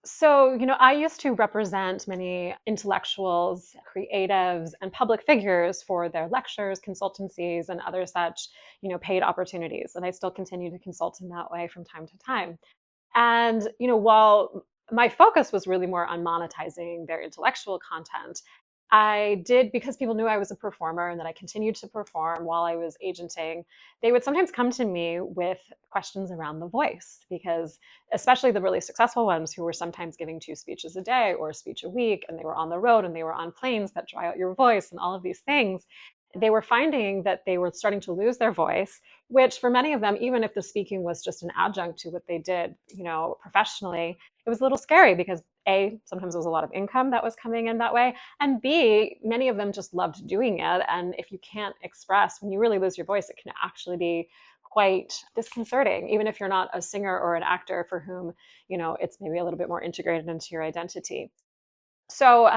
So, I used to represent many intellectuals, creatives, and public figures for their lectures, consultancies, and other such, paid opportunities. And I still continue to consult in that way from time to time. And, while my focus was really more on monetizing their intellectual content, I did, because people knew I was a performer and that I continued to perform while I was agenting, they would sometimes come to me with questions around the voice, because especially the really successful ones who were sometimes giving 2 speeches a day or a speech a week, and they were on the road and they were on planes that dry out your voice and all of these things, they were finding that they were starting to lose their voice, which for many of them, even if the speaking was just an adjunct to what they did, professionally, it was a little scary because A, sometimes there was a lot of income that was coming in that way. And B, many of them just loved doing it. And if you can't express, when you really lose your voice, it can actually be quite disconcerting, even if you're not a singer or an actor for whom, it's maybe a little bit more integrated into your identity. So,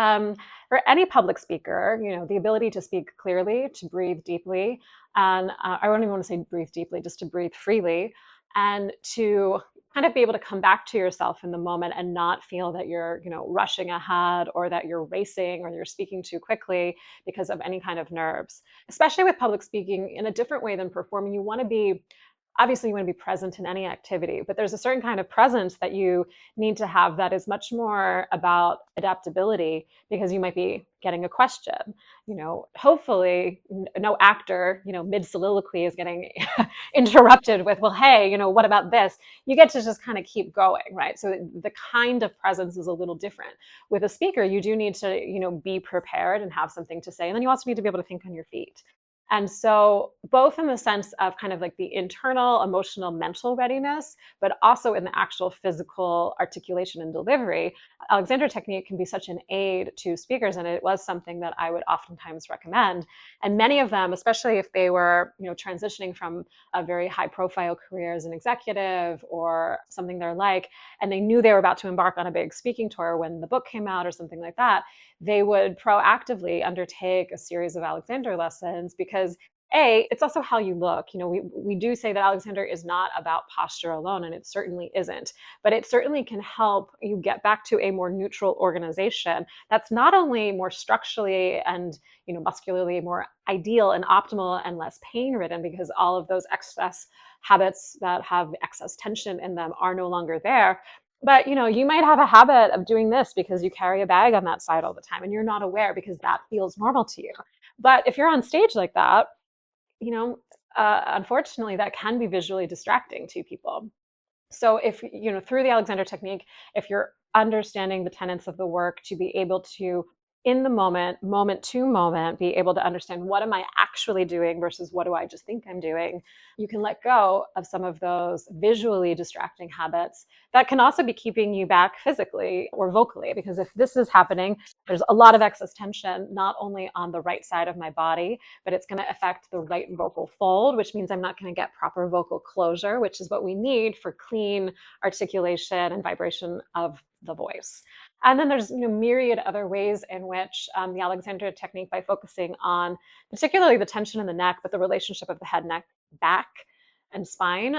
for any public speaker, the ability to speak clearly, to breathe deeply, and I don't even want to say breathe deeply, just to breathe freely, and to kind of be able to come back to yourself in the moment and not feel that you're, rushing ahead or that you're racing or you're speaking too quickly because of any kind of nerves. Especially with public speaking in a different way than performing, you want to be obviously you want to be present in any activity, but there's a certain kind of presence that you need to have that is much more about adaptability, because you might be getting a question. Hopefully no actor, mid soliloquy is getting interrupted with, well, hey, what about this? You get to just kind of keep going, right? So the kind of presence is a little different. With a speaker, you do need to, be prepared and have something to say. And then you also need to be able to think on your feet. And so, both in the sense of kind of like the internal, emotional, mental readiness, but also in the actual physical articulation and delivery, Alexander technique can be such an aid to speakers. And it was something that I would oftentimes recommend. And many of them, especially if they were, transitioning from a very high profile career as an executive or something they're like, and they knew they were about to embark on a big speaking tour when the book came out or something like that, they would proactively undertake a series of Alexander lessons, because it's also how you look. We do say that Alexander is not about posture alone, and it certainly isn't, but it certainly can help you get back to a more neutral organization that's not only more structurally and, muscularly more ideal and optimal and less pain ridden, because all of those excess habits that have excess tension in them are no longer there. But you might have a habit of doing this because you carry a bag on that side all the time and you're not aware because that feels normal to you. But if you're on stage like that, unfortunately, that can be visually distracting to people. So if, through the Alexander technique, if you're understanding the tenets of the work to be able to, in the moment, moment to moment, be able to understand what am I actually doing versus what do I just think I'm doing, you can let go of some of those visually distracting habits that can also be keeping you back physically or vocally. Because if this is happening, there's a lot of excess tension, not only on the right side of my body, but it's going to affect the right vocal fold, which means I'm not going to get proper vocal closure, which is what we need for clean articulation and vibration of the voice. And then there's myriad other ways in which the Alexander technique, by focusing on particularly the tension in the neck, but the relationship of the head, neck, back, and spine,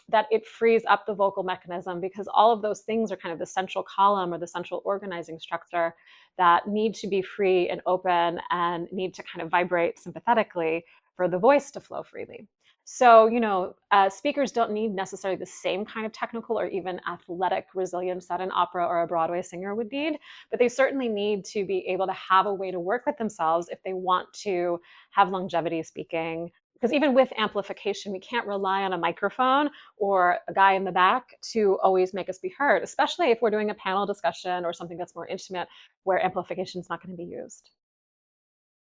that it frees up the vocal mechanism, because all of those things are kind of the central column or the central organizing structure that need to be free and open and need to kind of vibrate sympathetically for the voice to flow freely. So, speakers don't need necessarily the same kind of technical or even athletic resilience that an opera or a Broadway singer would need, but they certainly need to be able to have a way to work with themselves if they want to have longevity speaking. Because even with amplification, we can't rely on a microphone or a guy in the back to always make us be heard, especially if we're doing a panel discussion or something that's more intimate where amplification is not going to be used.